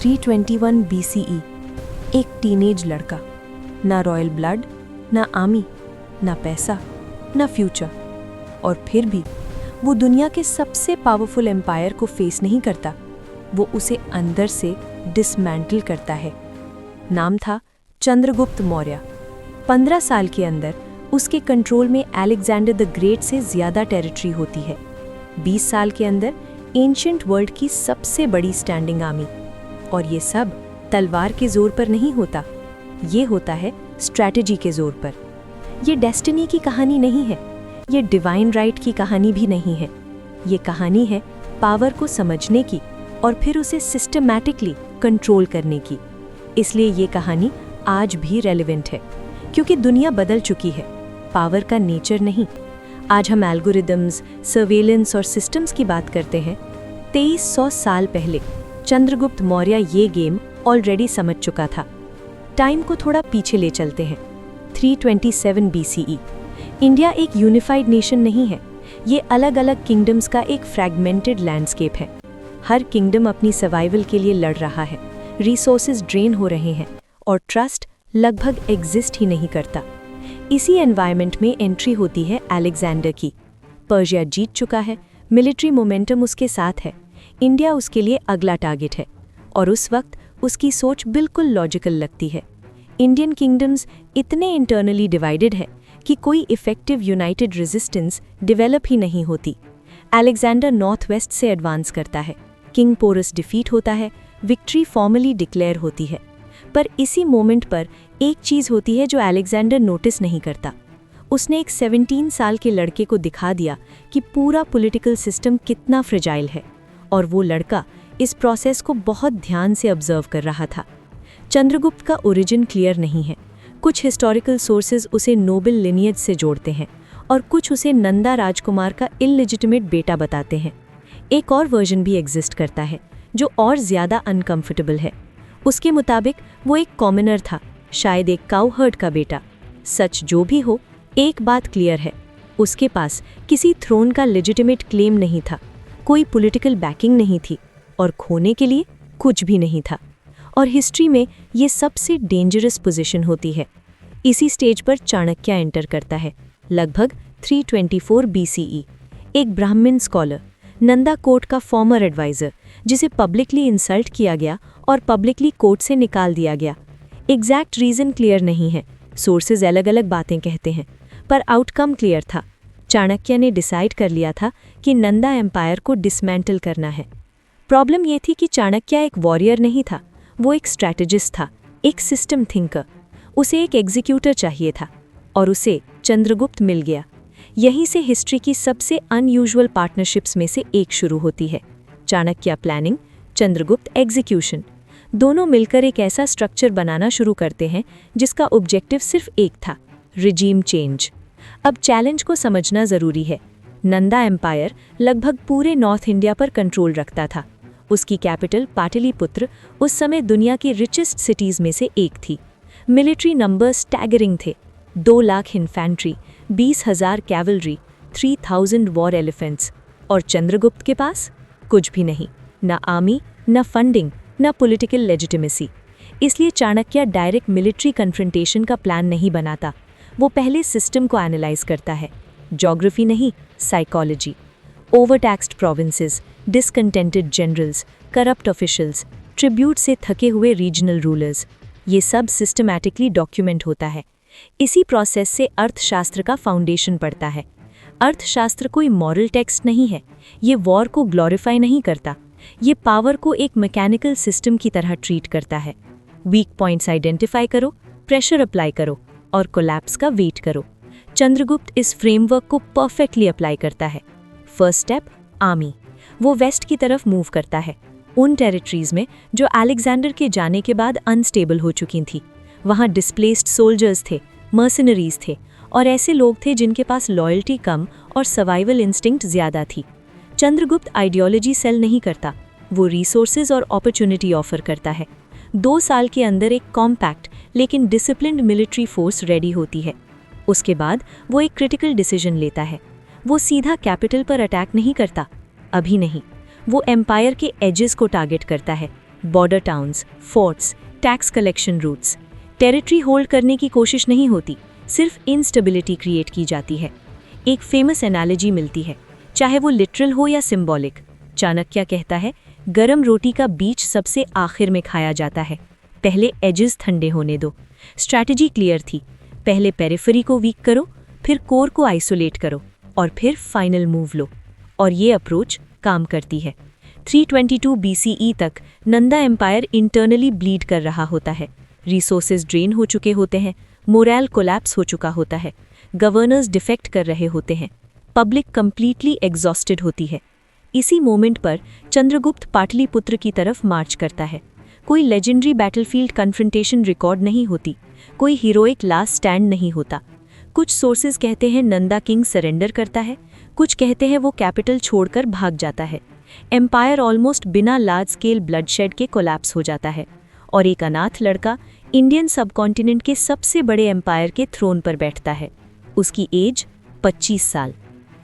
321 BCE, एक teenage लड़का, ना रॉयल ब्लड, ना आर्मी, ना पैसा, ना फ्यूचर, और फिर भी वो दुनिया के सबसे पावरफुल एम्पायर को फेस नहीं करता, वो उसे अंदर से डिसमेंटल करता है। नाम था चंद्रगुप्त मौर्य। 15 साल के अंदर उसके कंट्रोल में अलेक्जेंडर द ग्रेट से ज़्यादा टेरिटरी होती है। 20 साल के अंदर एंशिएंट वर्ल्ड की सबसे बड़ी स्टैंडिंग आर्मी। और ये सब तलवार के जोर पर नहीं होता, ये होता है स्ट्रैटेजी के जोर पर। ये डेस्टिनी की कहानी नहीं है, ये डिवाइन राइट की कहानी भी नहीं है। ये कहानी है पावर को समझने की और फिर उसे सिस्टमैटिकली कंट्रोल करने की। इसलिए ये कहानी आज भी रेलेवेंट है, क्योंकि दुनिया बदल चुकी है, पावर का नेचर नहीं। आज हम एल्गोरिदम्स, सर्वेलेंस और सिस्टम्स की बात करते हैं। 2300 साल पहले चंद्रगुप्त मौर्य ये गेम ऑलरेडी समझ चुका था। टाइम को थोड़ा पीछे ले चलते हैं। 327 BCE। इंडिया एक यूनिफाइड नेशन नहीं है, ये अलग अलग किंगडम्स का एक फ्रैगमेंटेड लैंडस्केप है। हर किंगडम अपनी सर्वाइवल के लिए लड़ रहा है, रिसोर्सेज ड्रेन हो रहे हैं और ट्रस्ट लगभग एग्जिस्ट ही नहीं करता। इसी एनवायरनमेंट में एंट्री होती है अलेक्जेंडर की। पर्शिया जीत चुका है, मिलिट्री मोमेंटम उसके साथ है, इंडिया उसके लिए अगला टारगेट है, और उस वक्त उसकी सोच बिल्कुल लॉजिकल लगती है। इंडियन किंगडम्स इतने इंटरनली डिवाइडेड है कि कोई इफेक्टिव यूनाइटेड रेजिस्टेंस डेवलप ही नहीं होती। अलेक्जेंडर नॉर्थ वेस्ट से एडवांस करता है, किंग पोरस डिफीट होता है, विक्ट्री फॉर्मली डिक्लेयर होती है। पर इसी मोमेंट पर एक चीज़ होती है जो अलेक्जेंडर नोटिस नहीं करता। उसने एक 17 साल के लड़के को दिखा दिया कि पूरा पॉलिटिकल सिस्टम कितना फ्रेजाइल है, और वो लड़का इस प्रोसेस को बहुत ध्यान से ऑब्जर्व कर रहा था। चंद्रगुप्त का ओरिजिन क्लियर नहीं है। कुछ हिस्टोरिकल सोर्सेज उसे नोबल लिनियज से जोड़ते हैं और कुछ उसे नंदा राजकुमार का इललिजिटिमेट बेटा बताते हैं। एक और वर्जन भी एग्जिस्ट करता है जो और ज़्यादा अनकंफर्टेबल है। उसके मुताबिक वो एक कॉमनर था, शायद एक काउहर्ड का बेटा। सच जो भी हो, एक बात क्लियर है, उसके पास किसी थ्रोन का लेजिटिमेट क्लेम नहीं था, कोई पॉलिटिकल बैकिंग नहीं थी, और खोने के लिए कुछ भी नहीं था। और हिस्ट्री में ये सबसे डेंजरस पोजीशन होती है। इसी स्टेज पर चाणक्य एंटर करता है, लगभग 324 BCE। एक ब्राह्मण स्कॉलर, नंदा कोर्ट का फॉर्मर एडवाइज़र, जिसे पब्लिकली इंसल्ट किया गया और पब्लिकली कोर्ट से निकाल दिया गया। एग्जैक्ट रीज़न क्लियर नहीं है, सोर्सेज अलग अलग बातें कहते हैं, पर आउटकम क्लियर था। चाणक्य ने डिसाइड कर लिया था कि नंदा एम्पायर को डिसमेंटल करना है। प्रॉब्लम ये थी कि चाणक्य एक वॉरियर नहीं था, वो एक स्ट्रैटेजिस्ट था, एक सिस्टम थिंकर। उसे एक एग्जीक्यूटर चाहिए था, और उसे चंद्रगुप्त मिल गया। यहीं से हिस्ट्री की सबसे अनयूजुअल पार्टनरशिप्स में से एक शुरू होती है। Chanakya planning, Chandragupta execution. दोनों मिलकर एक ऐसा स्ट्रक्चर बनाना शुरू करते हैं जिसका ऑब्जेक्टिव सिर्फ एक था, रिजीम चेंज। अब चैलेंज को समझना ज़रूरी है। नंदा एम्पायर लगभग पूरे नॉर्थ इंडिया पर कंट्रोल रखता था। उसकी कैपिटल पाटलिपुत्र उस समय दुनिया की रिचेस्ट सिटीज़ में से एक थी। मिलिट्री नंबर्स स्टैगरिंग थे, 2 lakh infantry, 20,000 cavalry, 3,000 war elephants. और चंद्रगुप्त के पास कुछ भी नहीं, ना आर्मी, ना फंडिंग, ना पॉलिटिकल लेजिटिमेसी। इसलिए चाणक्य डायरेक्ट मिलिट्री कन्फ्रंटेशन का प्लान नहीं बनाता, वो पहले सिस्टम को एनालाइज करता है। ज्योग्राफी नहीं, psychology. Overtaxed provinces, discontented generals, corrupt officials, tribute से थके हुए रीजनल रूलर्स, ये सब सिस्टमैटिकली डॉक्यूमेंट होता है। इसी प्रोसेस से अर्थशास्त्र का फाउंडेशन पड़ता है। अर्थशास्त्र कोई मॉरल टेक्स्ट नहीं है, ये वॉर को ग्लोरीफाई नहीं करता, ये पावर को एक मैकेनिकल सिस्टम की तरह ट्रीट करता है। वीक पॉइंट्स आइडेंटिफाई करो, प्रेशर अप्लाई करो और कोलैप्स का वेट करो। चंद्रगुप्त इस फ्रेमवर्क को परफेक्टली अप्लाई करता है। First step, army. वो वेस्ट की तरफ मूव करता है, उन टेरिटरीज में जो अलेक्जेंडर के जाने के बाद अनस्टेबल हो चुकी थी। वहाँ डिस्प्लेस्ड सोल्जर्स थे, मर्सिनरीज थे, और ऐसे लोग थे जिनके पास लॉयल्टी कम और सर्वाइवल इंस्टिंक्ट ज़्यादा थी। चंद्रगुप्त आइडियोलॉजी सेल नहीं करता, वो रिसोर्सेज और अपॉर्चुनिटी ऑफर करता है। 2 साल के अंदर एक कॉम्पैक्ट लेकिन डिसिप्लिन्ड मिलिट्री फोर्स रेडी होती है। उसके बाद वो एक क्रिटिकल डिसीजन लेता है। वो सीधा कैपिटल पर अटैक नहीं करता, अभी नहीं। वो एम्पायर के एजेस को टारगेट करता है, border towns, forts, tax collection routes. Territory hold करने की कोशिश नहीं होती, सिर्फ इंस्टेबिलिटी क्रिएट की जाती है। एक फेमस एनालॉजी मिलती है, चाहे वो लिटरल हो या सिंबॉलिक। चाणक्य कहता है, गरम रोटी का बीच सबसे आखिर में खाया जाता है, पहले एजेस ठंडे होने दो। स्ट्रैटेजी क्लियर थी, पहले पेरिफेरी को वीक करो, फिर कोर को आइसोलेट करो और फिर फाइनल मूव लो। और ये अप्रोच काम करती है। 322 BCE तक नंदा एम्पायर इंटरनली ब्लीड कर रहा होता है, रिसोर्सेज ड्रेन हो चुके होते हैं, मोरल कोलैप्स हो चुका होता है, गवर्नर्स डिफेक्ट कर रहे होते हैं, पब्लिक कंप्लीटली एग्जॉस्टेड होती है। इसी मोमेंट पर चंद्रगुप्त पाटलिपुत्र की तरफ मार्च करता है। कोई लेजेंडरी बैटलफील्ड कन्फ्रंटेशन रिकॉर्ड नहीं होती, कोई हीरोइक लास्ट स्टैंड नहीं होता। कुछ सोर्सेज कहते हैं नंदा किंग सरेंडर करता है, कुछ कहते हैं वो कैपिटल छोड़कर भाग जाता है। एम्पायर ऑलमोस्ट बिना लार्ज स्केल ब्लडशेड के कोलैप्स हो जाता है और एक अनाथ लड़का इंडियन सबकॉन्टिनेंट के सबसे बड़े एम्पायर के थ्रोन पर बैठता है। उसकी एज 25 साल।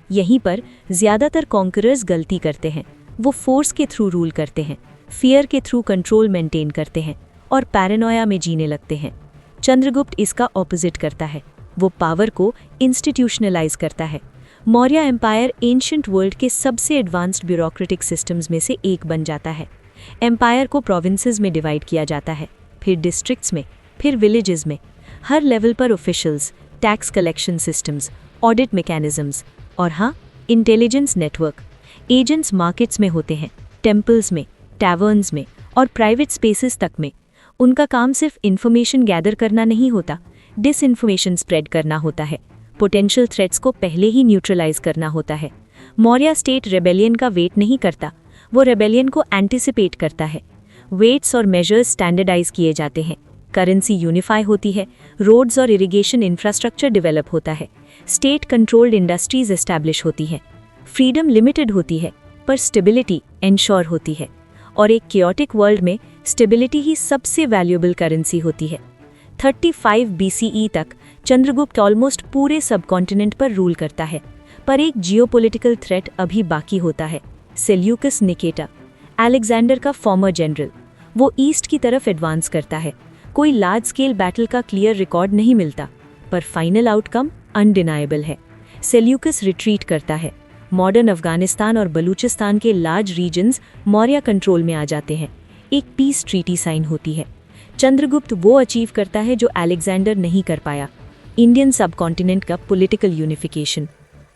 यहीं पर ज़्यादातर कॉन्करर्स गलती करते हैं। वो फोर्स के थ्रू रूल करते हैं, फियर के थ्रू कंट्रोल मेंटेन करते हैं और पैरानोया में जीने लगते हैं। चंद्रगुप्त इसका ऑपोजिट करता है, वो पावर को इंस्टीट्यूशनलाइज करता है। मौर्य एम्पायर एंशिएंट वर्ल्ड के सबसे एडवांस्ड ब्यूरोक्रेटिक सिस्टम्स में से एक बन जाता है। एम्पायर को प्रोविंसेस में डिवाइड किया जाता है, फिर डिस्ट्रिक्ट्स में, फिर विलेजेस में। हर लेवल पर officials, tax collection systems, audit mechanisms और हाँ, इंटेलिजेंस नेटवर्क। एजेंट्स मार्केट्स में होते हैं, टेम्पल्स में, टैवर्न्स में और प्राइवेट स्पेसेस तक में। उनका काम सिर्फ इन्फॉर्मेशन गैदर करना नहीं होता, डिसइन्फॉर्मेशन स्प्रेड करना होता है। पोटेंशियल थ्रेट्स को पहले ही न्यूट्रलाइज करना होता है। मौर्य स्टेट रेबेलियन का वेट नहीं करता, वो रेबेलियन को एंटिसिपेट करता है। वेट्स और मेजर्स स्टैंडर्डाइज किए जाते हैं, करेंसी यूनिफाई होती है, रोड्स और इरिगेशन इंफ्रास्ट्रक्चर डेवलप होता है, स्टेट कंट्रोल्ड इंडस्ट्रीज एस्टैब्लिश होती हैं। फ्रीडम लिमिटेड होती है पर स्टेबिलिटी एंश्योर होती है, और एक क्योटिक वर्ल्ड में स्टेबिलिटी ही सबसे वैल्यूएबल करेंसी होती है। 35 BCE तक चंद्रगुप्त ऑलमोस्ट पूरे सबकॉन्टिनेंट पर रूल करता है, पर एक जियोपॉलिटिकल थ्रेट अभी बाकी होता है। सेल्यूकस निकेटर, अलेक्जेंडर का फॉर्मर जनरल, वो ईस्ट की तरफ एडवांस करता है। कोई लार्ज स्केल बैटल का क्लियर रिकॉर्ड नहीं मिलता, पर फाइनल आउटकम अनडिनाएबल है। सेल्यूकस रिट्रीट करता है, मॉडर्न अफगानिस्तान और बलूचिस्तान के लार्ज रीजन्स मौर्य कंट्रोल में आ जाते हैं। एक पीस ट्रीटी साइन होती है। चंद्रगुप्त वो अचीव करता है जो अलेक्जेंडर नहीं कर पाया, इंडियन सबकॉन्टिनेंट का पॉलिटिकल यूनिफिकेशन।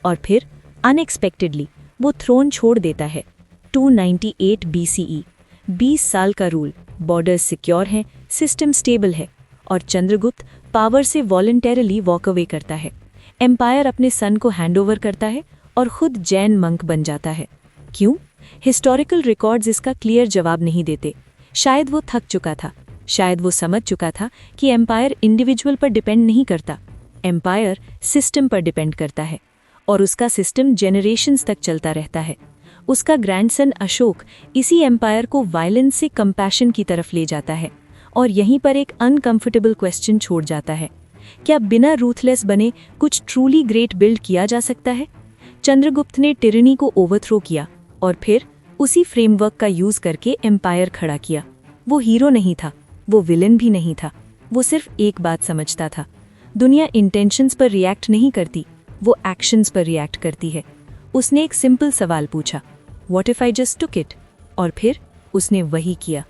और फिर अनएक्सपेक्टेडली वो थ्रोन छोड़ देता है। 298 BCE, 20 साल का रूल, बॉर्डर्स सिक्योर हैं, सिस्टम स्टेबल है और चंद्रगुप्त पावर से वॉलंटरली वॉक अवे करता है। एम्पायर अपने सन को हैंडओवर करता है और खुद जैन मंक बन जाता है। क्यों? हिस्टोरिकल रिकॉर्ड्स इसका क्लियर जवाब नहीं देते। शायद वो थक चुका था, शायद वो समझ चुका था कि एम्पायर इंडिविजुअल पर डिपेंड नहीं करता, एम्पायर सिस्टम पर डिपेंड करता है और उसका सिस्टम जेनरेशंस तक चलता रहता है। उसका ग्रैंडसन अशोक इसी एम्पायर को वायलेंस से कंपैशन की तरफ ले जाता है और यहीं पर एक अनकंफर्टेबल क्वेश्चन छोड़ जाता है, क्या बिना रूथलेस बने कुछ ट्रूली ग्रेट बिल्ड किया जा सकता है? चंद्रगुप्त ने टिरनी को ओवरथ्रो किया और फिर उसी फ्रेमवर्क का यूज करके एम्पायर खड़ा किया। वो हीरो नहीं था, वो विलन भी नहीं था, वो सिर्फ एक बात समझता था, दुनिया इंटेंशंस पर रिएक्ट नहीं करती, वो एक्शंस पर रिएक्ट करती है। उसने एक सिंपल सवाल पूछा, what if I just took it? और फिर उसने वही किया।